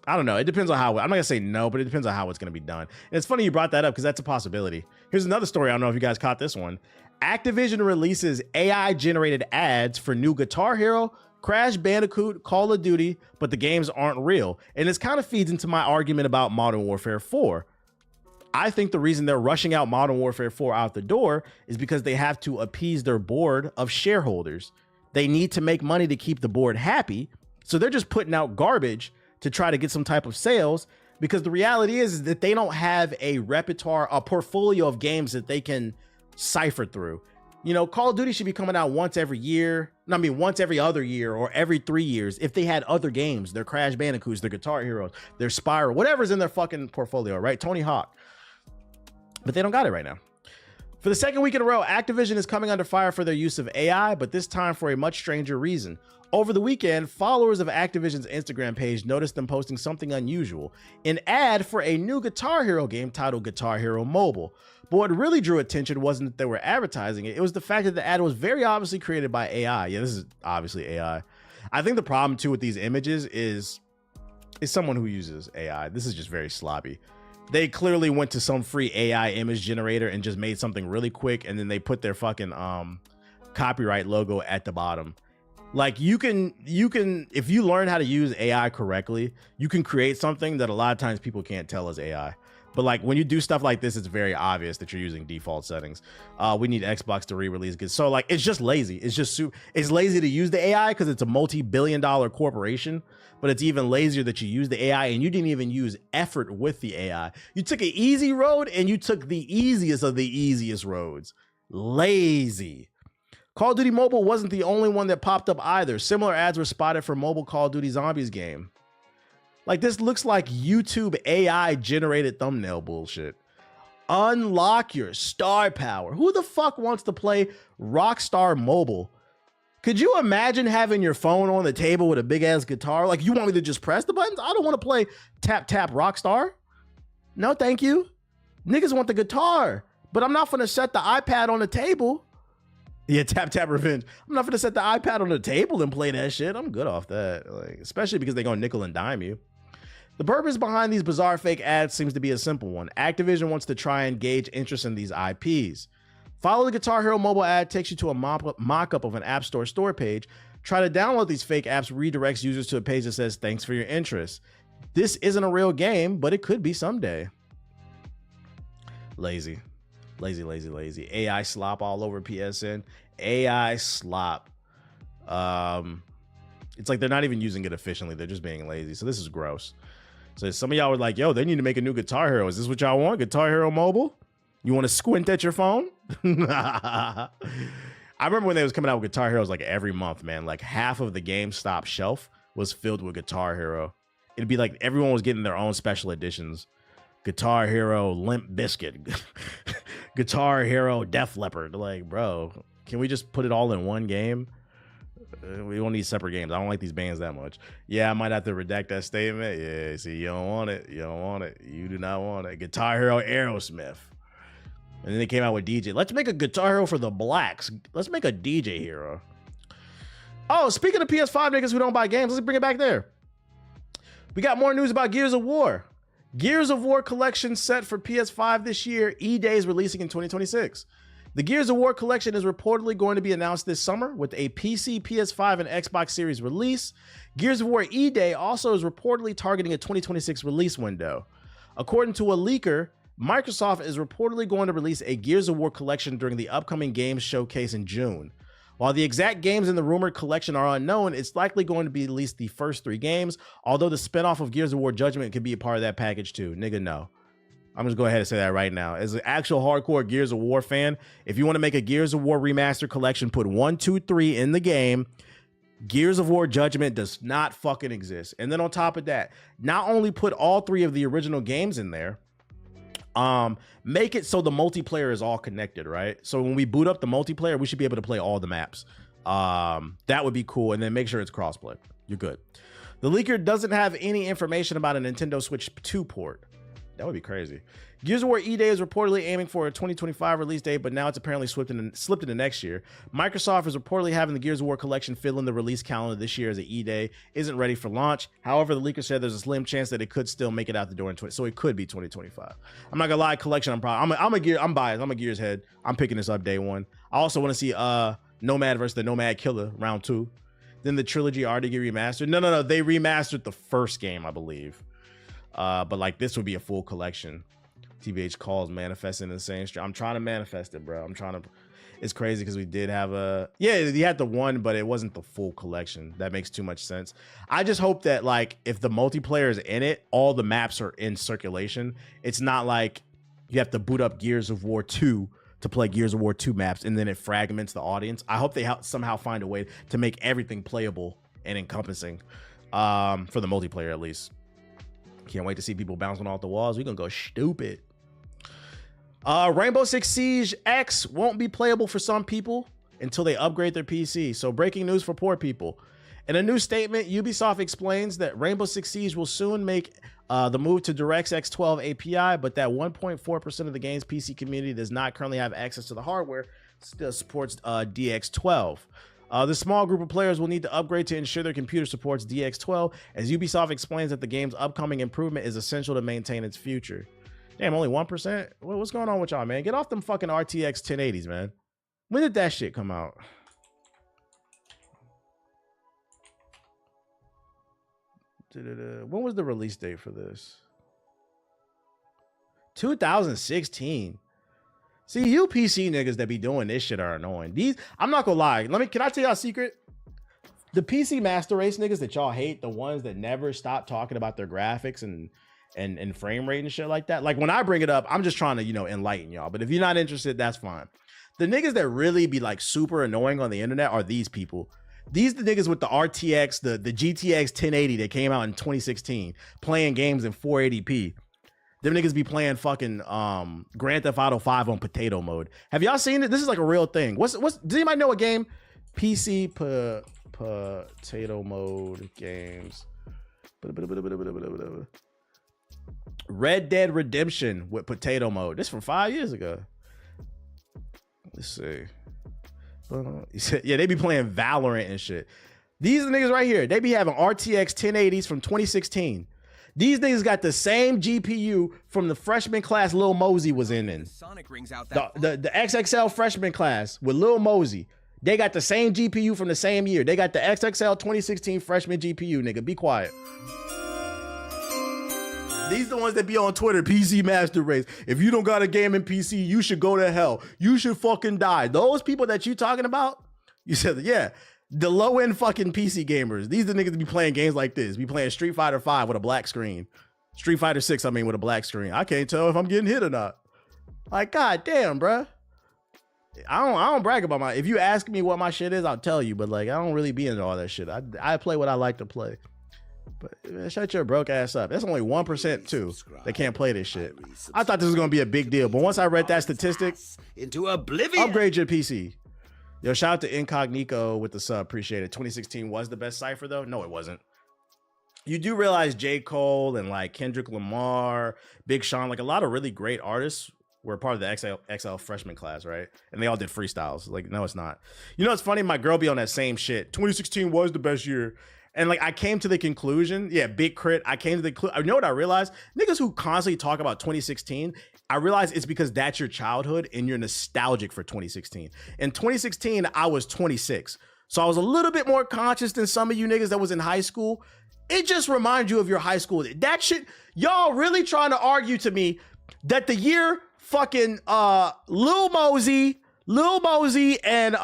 I don't know. It depends on how. I'm not gonna say no, but it depends on how it's gonna be done. And it's funny you brought that up because that's a possibility. Here's another story. I don't know if you guys caught this one. Activision releases AI generated ads for new Guitar Hero, Crash Bandicoot, Call of Duty, but the games aren't real. And this kind of feeds into my argument about Modern Warfare 4. I think the reason they're rushing out Modern Warfare 4 out the door is because they have to appease their board of shareholders. They need to make money to keep the board happy. So they're just putting out garbage to try to get some type of sales, because the reality is that they don't have a repertoire, a portfolio of games that they can cipher through. You know, Call of Duty should be coming out once every year. I mean, once every other year or every 3 years. If they had other games, their Crash Bandicoots, their Guitar Heroes, their Spyro, whatever's in their fucking portfolio, right? Tony Hawk. But they don't got it right now. For the second week in a row, Activision is coming under fire for their use of AI, but this time for a much stranger reason. Over the weekend, followers of Activision's Instagram page noticed them posting something unusual, an ad for a new Guitar Hero game titled Guitar Hero Mobile. But what really drew attention wasn't that they were advertising it, it was the fact that the ad was very obviously created by AI. Yeah, this is obviously AI. I think the problem too with these images is someone who uses AI. This is just very sloppy. They clearly went to some free AI image generator and just made something really quick, and then they put their fucking copyright logo at the bottom. Like you can, if you learn how to use AI correctly, you can create something that a lot of times people can't tell is AI. But like when you do stuff like this, it's very obvious that you're using default settings. We need Xbox to re-release. So like, it's just lazy. It's just it's lazy to use the AI because it's a multi-billion-dollar corporation. But it's even lazier that you use the AI and you didn't even use effort with the AI. You took an easy road and you took the easiest of the easiest roads. Lazy. Call of Duty Mobile wasn't the only one that popped up either. Similar ads were spotted for mobile Call of Duty Zombies game. Like, this looks like YouTube AI generated thumbnail bullshit. Unlock your star power. Who the fuck wants to play Rockstar Mobile? Could you imagine having your phone on the table with a big ass guitar? Like, you want me to just press the buttons? I don't want to play tap tap Rockstar. No, thank you. Niggas want the guitar, but I'm not gonna set the iPad on the table. Yeah, tap tap revenge. I'm not gonna set the iPad on the table and play that shit. I'm good off that, like, especially because they're gonna nickel and dime you. The purpose behind these bizarre fake ads seems to be a simple one. Activision wants to try and gauge interest in these IPs. Follow the Guitar Hero mobile ad takes you to a mock-up of an App Store store page. Try to download these fake apps, redirects users to a page that says, thanks for your interest. This isn't a real game, but it could be someday. Lazy. Lazy, lazy, lazy. AI slop all over PSN. AI slop. It's like they're not even using it efficiently. They're just being lazy. So this is gross. So some of y'all were like, yo, they need to make a new Guitar Hero. Is this what y'all want? Guitar Hero Mobile? You want to squint at your phone? I remember when they was coming out with Guitar Heroes like every month, man. Like half of the GameStop shelf was filled with Guitar Hero. It'd be like everyone was getting their own special editions. Guitar Hero Limp Bizkit. Guitar Hero Def Leppard. Like, bro, can we just put it all in one game? We don't need separate games. I don't like these bands that much. Yeah, I might have to redact that statement. Yeah, see, you don't want it. You don't want it. You do not want it. Guitar Hero Aerosmith. And then they came out with DJ. Let's make a Guitar Hero for the blacks. Let's make a DJ hero. Oh, speaking of PS5 niggas who don't buy games, let's bring it back there. We got more news about Gears of War. Gears of War collection set for PS5 this year. E-Day is releasing in 2026. The Gears of War collection is reportedly going to be announced this summer with a PC, PS5, and Xbox Series release. Gears of War E-Day also is reportedly targeting a 2026 release window. According to a leaker, Microsoft is reportedly going to release a Gears of War collection during the upcoming games showcase in June. While the exact games in the rumored collection are unknown, it's likely going to be at least the first 3 games, although the spinoff of Gears of War Judgment could be a part of that package too. Nigga, no. I'm just going to go ahead and say that right now. As an actual hardcore Gears of War fan, if you want to make a Gears of War remaster collection, put 1, 2, 3 in the game. Gears of War Judgment does not fucking exist. And then on top of that, not only put all 3 of the original games in there, make it so the multiplayer is all connected, right? So when we boot up the multiplayer, we should be able to play all the maps. That would be cool. And then make sure it's crossplay. You're good. The leaker doesn't have any information about a Nintendo Switch 2 port. That would be crazy. Gears of War E-Day is reportedly aiming for a 2025 release date, but now it's apparently slipped into next year. Microsoft is reportedly having the Gears of War collection fill in the release calendar this year as the E-Day isn't ready for launch. However, the leaker said there's a slim chance that it could still make it out the door in 20, so it could be 2025. I'm not gonna lie, collection. I'm biased. I'm a Gears head. I'm picking this up day one. I also want to see Nomad versus the Nomad Killer round 2. Then the trilogy already get remastered. No. They remastered the first game, I believe. But like this would be a full collection. TBH calls manifesting the same stream. I'm trying to manifest it, bro. It's crazy because we did have you had the one, but it wasn't the full collection. That makes too much sense. I just hope that like if the multiplayer is in it, all the maps are in circulation. It's not like you have to boot up Gears of War 2 to play Gears of War 2 maps and then it fragments the audience. I hope they somehow find a way to make everything playable and encompassing for the multiplayer at least. Can't wait to see people bouncing off the walls. We're gonna go stupid. Rainbow Six Siege X won't be playable for some people until they upgrade their PC. So breaking news for poor people. In a new statement, Ubisoft explains that Rainbow Six Siege will soon make the move to DirectX 12 API, but that 1.4% of the game's PC community does not currently have access to the hardware that supports DX12. The small group of players will need to upgrade to ensure their computer supports DX12, as Ubisoft explains that the game's upcoming improvement is essential to maintain its future. Damn, only 1%? What's going on with y'all, man? Get off them fucking RTX 1080s, man. When did that shit come out? When was the release date for this? 2016. See, you PC niggas that be doing this shit are annoying. I'm not gonna lie. Can I tell y'all a secret? The PC Master Race niggas that y'all hate, the ones that never stop talking about their graphics and frame rate and shit like that. Like when I bring it up, I'm just trying to, enlighten y'all. But if you're not interested, that's fine. The niggas that really be like super annoying on the internet are these people. These the niggas with the RTX, the GTX 1080 that came out in 2016, playing games in 480p. Them niggas be playing fucking Grand Theft Auto 5 on potato mode. Have y'all seen it? This is like a real thing. Does anybody know a game? PC potato mode games. Red Dead Redemption with potato mode. This from 5 years ago. Let's see. Yeah, they be playing Valorant and shit. These are the niggas right here. They be having RTX 1080s from 2016. These niggas got the same GPU from the freshman class Lil Mosey was in. The XXL freshman class with Lil Mosey. They got the same GPU from the same year. They got the XXL 2016 freshman GPU, nigga. Be quiet. These the ones that be on Twitter, PC Master Race. If you don't got a game in PC, you should go to hell. You should fucking die. Those people that you talking about, you said, yeah, the low-end fucking PC gamers. These are the niggas that be playing games like this. Be playing Street Fighter 5 with a black screen. Street Fighter 6, with a black screen. I can't tell if I'm getting hit or not. Like, god damn, bruh. I don't brag about if you ask me what my shit is, I'll tell you. But like, I don't really be into all that shit. I play what I like to play. But man, shut your broke ass up. That's only 1% too. They can't play this shit. I thought this was gonna be a big deal, but once I read that statistic, into oblivion. Upgrade your PC. Yo, shout out to Incognito with the sub. Appreciate it. 2016 was the best cipher though. No, it wasn't. You do realize J. Cole and like Kendrick Lamar, Big Sean, like a lot of really great artists were part of the XL freshman class, right? And they all did freestyles. Like, no, it's not. You know, it's funny. My girl be on that same shit. 2016 was the best year. And like, I came to the conclusion, yeah, Big Crit. I came to the conclusion. You know what I realized? Niggas who constantly talk about 2016, I realized it's because that's your childhood and you're nostalgic for 2016. In 2016, I was 26. So I was a little bit more conscious than some of you niggas that was in high school. It just reminds you of your high school. That shit, y'all really trying to argue to me that the year fucking Lil Mosey and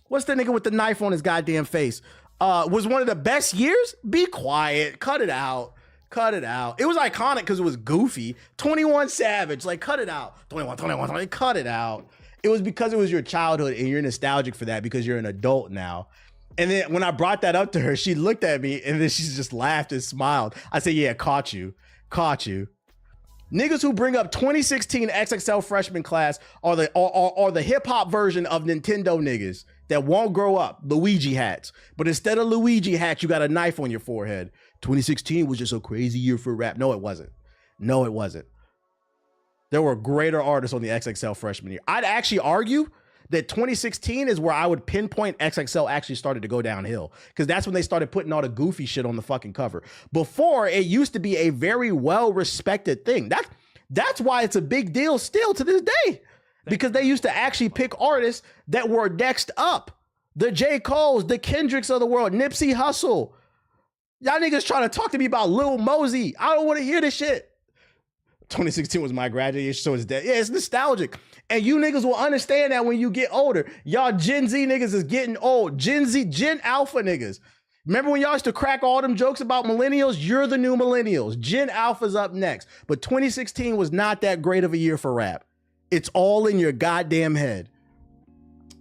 what's the nigga with the knife on his goddamn face was one of the best years? Be quiet. Cut it out. Cut it out. It was iconic because it was goofy. 21 Savage, like cut it out. 21, cut it out. It was because it was your childhood and you're nostalgic for that because you're an adult now. And then when I brought that up to her, she looked at me and then she just laughed and smiled. I said, yeah, caught you. Niggas who bring up 2016 XXL freshman class are the hip hop version of Nintendo niggas that won't grow up, Luigi hats. But instead of Luigi hats, you got a knife on your forehead. 2016 was just a crazy year for rap. No, it wasn't. There were greater artists on the XXL freshman year. I'd actually argue that 2016 is where I would pinpoint XXL actually started to go downhill because that's when they started putting all the goofy shit on the fucking cover. Before, it used to be a very well-respected thing. That's why it's a big deal still to this day because they used to actually pick artists that were next up. The J. Coles, the Kendricks of the world, Nipsey Hussle. Y'all niggas trying to talk to me about Lil Mosey. I don't want to hear this shit. 2016 was my graduation, so it's dead. Yeah, it's nostalgic. And you niggas will understand that when you get older. Y'all Gen Z niggas is getting old. Gen Alpha niggas. Remember when y'all used to crack all them jokes about millennials? You're the new millennials. Gen Alpha's up next. But 2016 was not that great of a year for rap. It's all in your goddamn head.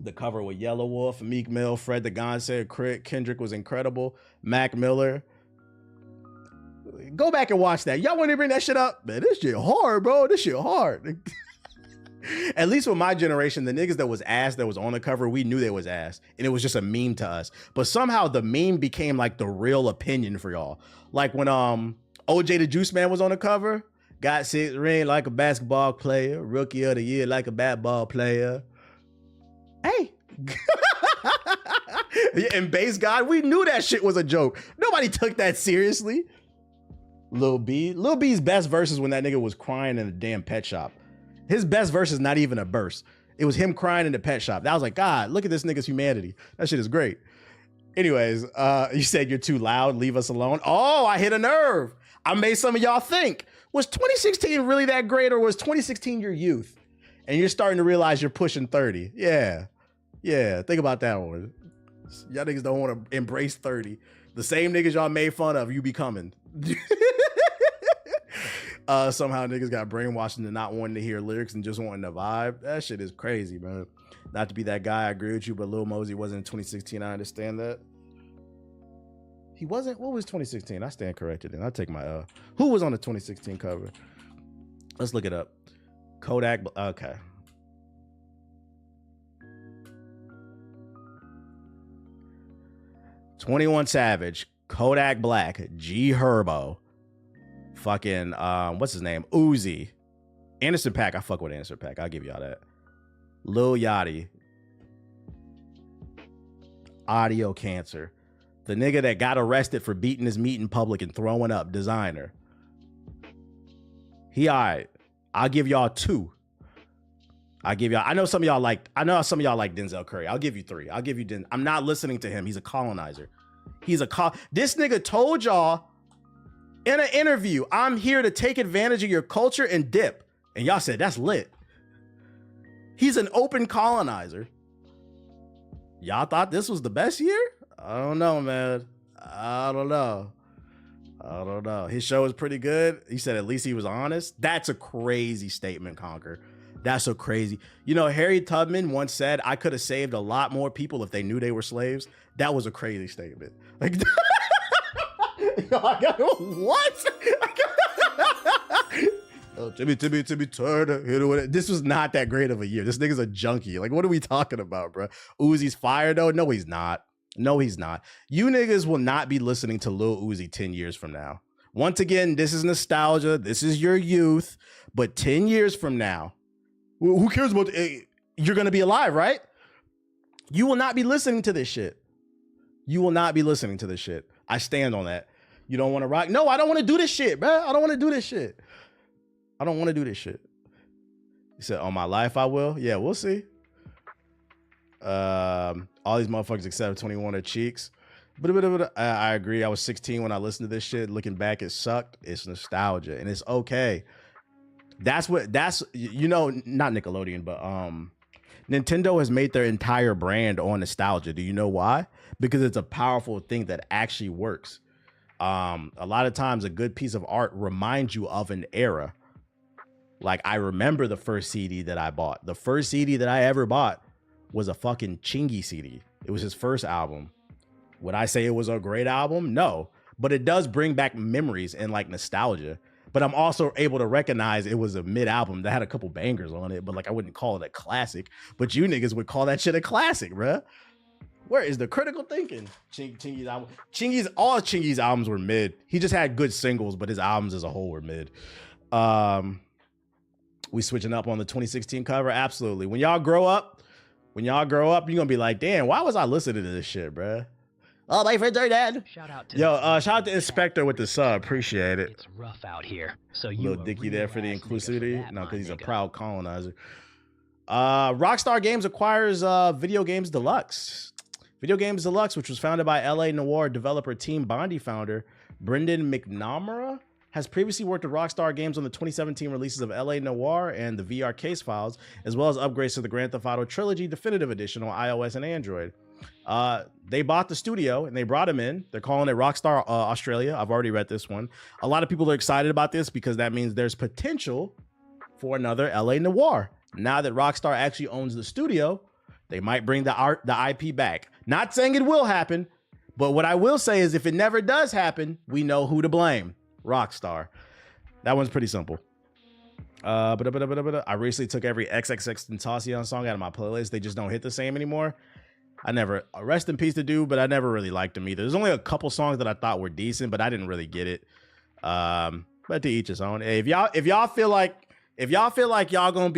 The cover with Yellow Wolf, Meek Mill, Fred the God said Crit, Kendrick was incredible, Mac Miller. Go back and watch that. Y'all want to bring that shit up? Man, this shit hard, bro. This shit hard. At least with my generation, the niggas that was ass that was on the cover, we knew they was ass. And it was just a meme to us. But somehow the meme became like the real opinion for y'all. Like when OJ the Juice Man was on the cover, got 6 ring like a basketball player, rookie of the year like a bat ball player. Hey. And Base God, we knew that shit was a joke. Nobody took that seriously. Lil B's best verse is when that nigga was crying in the damn pet shop. His best verse is not even a verse. It was him crying in the pet shop. That was like, God, look at this nigga's humanity. That shit is great. Anyways, you said you're too loud. Leave us alone. Oh, I hit a nerve. I made some of y'all think. Was 2016 really that great or was 2016 your youth? And you're starting to realize you're pushing 30. Yeah. Think about that one. Y'all niggas don't want to embrace 30. The same niggas y'all made fun of, you becoming. Somehow niggas got brainwashed into not wanting to hear lyrics and just wanting to vibe. That shit is crazy, man. Not to be that guy, I agree with you, but Lil Mosey wasn't in 2016. I understand that. He wasn't? What was 2016? I stand corrected and I take my who was on the 2016 cover? Let's look it up. Kodak, okay. "21 Savage, Kodak Black, G Herbo, fucking what's his name? Uzi, Anderson .Paak. I fuck with Anderson .Paak. I'll give y'all that. Lil Yachty, Audio Cancer, the nigga that got arrested for beating his meat in public and throwing up, Designer. He all right. I'll give y'all 2. I know some of y'all like Denzel Curry. I'll give you 3. I'll give you I'm not listening to him. He's a colonizer. This nigga told y'all in an interview, I'm here to take advantage of your culture and dip. And y'all said, that's lit. He's an open colonizer. Y'all thought this was the best year? I don't know, man. I don't know. His show is pretty good. He said at least he was honest. That's a crazy statement, Conquer. That's so crazy. You know, Harry Tubman once said, I could have saved a lot more people if they knew they were slaves. That was a crazy statement. Like, what? Oh, Timmy Turner. This was not that great of a year. This nigga's a junkie. Like, what are we talking about, bro? Uzi's fire, though? No, he's not. You niggas will not be listening to Lil Uzi 10 years from now. Once again, this is nostalgia. This is your youth. But 10 years from now, who cares about you're going to be alive, right? You will not be listening to this shit. I stand on that. You don't want to rock? No, I don't want to do this shit, bro. I don't want to do this shit. He said, on my life, I will. Yeah, we'll see. All these motherfuckers except 21 are cheeks. But I agree. I was 16 when I listened to this shit. Looking back, it sucked. It's nostalgia, and it's okay. That's not Nickelodeon, but Nintendo has made their entire brand on nostalgia. Do you know why? Because it's a powerful thing that actually works. A lot of times a good piece of art reminds you of an era. Like, I remember the first CD that I bought. The first CD that I ever bought was a fucking Chingy CD. It was his first album. Would I say it was a great album? No, but it does bring back memories and like nostalgia. But I'm also able to recognize it was a mid album that had a couple bangers on it, but like I wouldn't call it a classic. But you niggas would call that shit a classic, bruh. Where is the critical thinking? Chingy's album. All Chingy's albums were mid. He just had good singles, but his albums as a whole were mid. We switching up on the 2016 cover? Absolutely. When y'all grow up, you're gonna be like, damn, why was I listening to this shit, bruh? Oh, my friends are dead. Shout out to Inspector with the sub. Appreciate it. It's rough out here. So you little Dicky there for the inclusivity. No, because he's a proud colonizer. Rockstar Games acquires Video Games Deluxe. Video Games Deluxe, which was founded by LA Noire developer Team Bondi founder Brendan McNamara, has previously worked at Rockstar Games on the 2017 releases of LA Noire and the VR Case Files, as well as upgrades to the Grand Theft Auto Trilogy Definitive Edition on iOS and Android. They bought the studio and they brought him in. They're calling it Rockstar Australia. I've already read this one. A lot of people are excited about this because that means there's potential for another LA Noire. Now that Rockstar actually owns the studio, they might bring the IP back. Not saying it will happen, but what I will say is if it never does happen, we know who to blame. Rockstar. That one's pretty simple. I recently took every XXXTentacion song out of my playlist. They just don't hit the same anymore. Rest in peace to Dude, but I never really liked him either. There's only a couple songs that I thought were decent, but I didn't really get it. But to each his own. Hey, if y'all feel like y'all gonna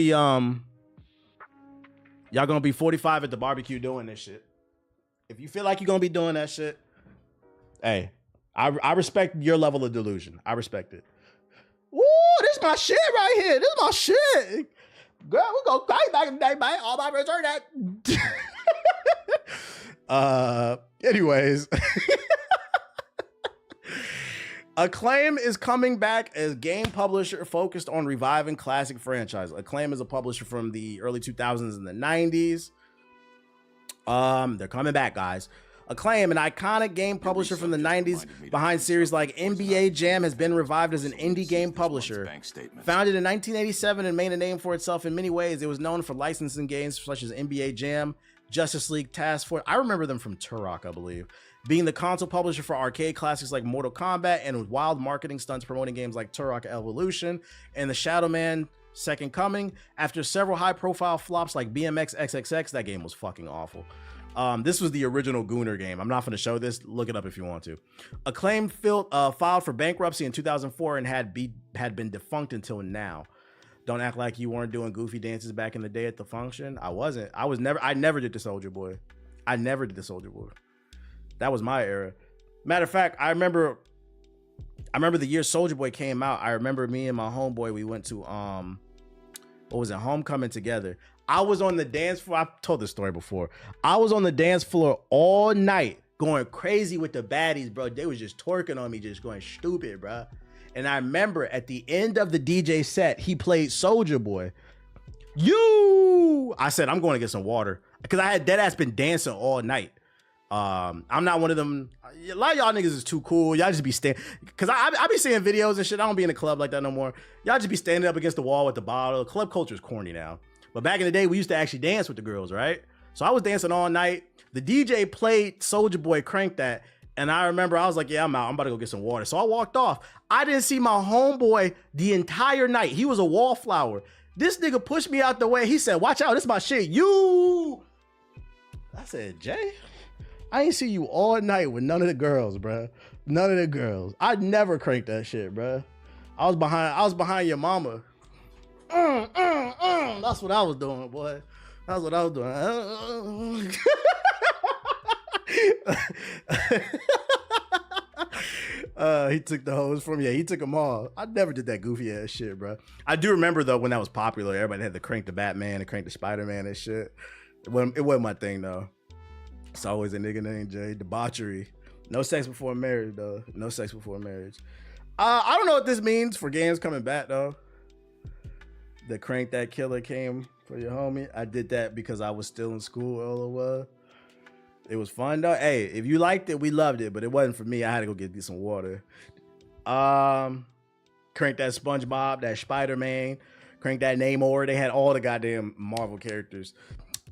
be 45 at the barbecue doing this shit. If you feel like you're gonna be doing that shit, hey, I respect your level of delusion. I respect it. Woo, this is my shit right here. This is my shit. Girl, we go back in the day, man. All my friends heard that. Anyways. Acclaim is coming back as game publisher focused on reviving classic franchise. Acclaim is a publisher from the early 2000s and the 90s. They're coming back, guys. Acclaim, an iconic game publisher from the 90s behind series like NBA Jam, has been revived as an indie game publisher. Founded in 1987 and made a name for itself in many ways, it was known for licensing games such as NBA Jam, Justice League Task Force. I remember them from Turok, I believe. Being the console publisher for arcade classics like Mortal Kombat, and with wild marketing stunts promoting games like Turok Evolution and The Shadow Man Second Coming. After several high-profile flops like BMX XXX, that game was fucking awful. This was the original Gooner game. I'm not going to show this. Look it up if you want to. Acclaim filed for bankruptcy in 2004 and had been defunct until now. Don't act like you weren't doing goofy dances back in the day at the function. I wasn't. I never did the Soldier Boy. I never did the Soldier Boy. That was my era. Matter of fact, I remember the year Soldier Boy came out. I remember me and my homeboy, we went to Homecoming together. I was on the dance floor. I've told this story before. I was on the dance floor all night going crazy with the baddies, bro. They was just twerking on me, just going stupid, bro. And I remember at the end of the DJ set, he played Soldier Boy. I said, I'm going to get some water because I had deadass been dancing all night. I'm not one of them. A lot of y'all niggas is too cool. Y'all just be standing, because I be seeing videos and shit. I don't be in a club like that no more. Y'all just be standing up against the wall with the bottle. Club culture is corny now. But back in the day, we used to actually dance with the girls, right? So I was dancing all night. The DJ played Soldier Boy, Crank That. And I remember I was like, yeah, I'm out. I'm about to go get some water. So I walked off. I didn't see my homeboy the entire night. He was a wallflower. This nigga pushed me out the way. He said, watch out. This is my shit. I said, Jay, I ain't see you all night with none of the girls, bro. None of the girls. I'd never crank that shit, bro. I was behind your mama. That's what I was doing, boy. That's what I was doing. He took the hose from me. Yeah, he took them all. I never did that goofy ass shit, bro. I do remember though when that was popular, everybody had to crank the Batman and crank the Spider-Man and shit. It wasn't my thing though. It's always a nigga named Jay. Debauchery. No sex before marriage though. No sex before marriage. I don't know what this means for games coming back though. The Crank That Killer came for your homie. I did that because I was still in school. LOL. It was fun though. Hey, if you liked it, we loved it, but it wasn't for me. I had to go get some water. Crank That SpongeBob, that Spider-Man, Crank That Namor. They had all the goddamn Marvel characters.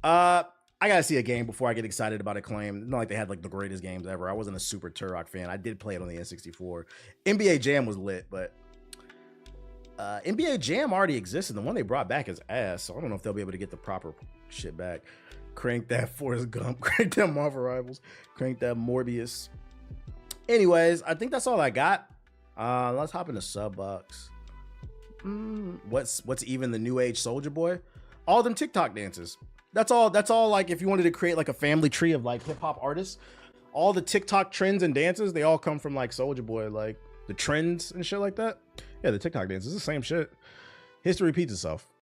I gotta see a game before I get excited about Acclaim. Not like they had like the greatest games ever. I wasn't a super Turok fan. I did play it on the N64. NBA Jam was lit, but NBA Jam already existed. The one they brought back is ass, so I don't know if they'll be able to get the proper shit back. Crank That Forrest Gump, Crank That Marvel Rivals, Crank That Morbius. Anyways, I think that's all I got. Let's hop into sub box. What's even the new age Soldier Boy? All them TikTok dances. That's all. Like if you wanted to create like a family tree of like hip hop artists, all the TikTok trends and dances, they all come from like Soldier Boy, like the trends and shit like that. Yeah, the TikTok dances, the same shit. History repeats itself.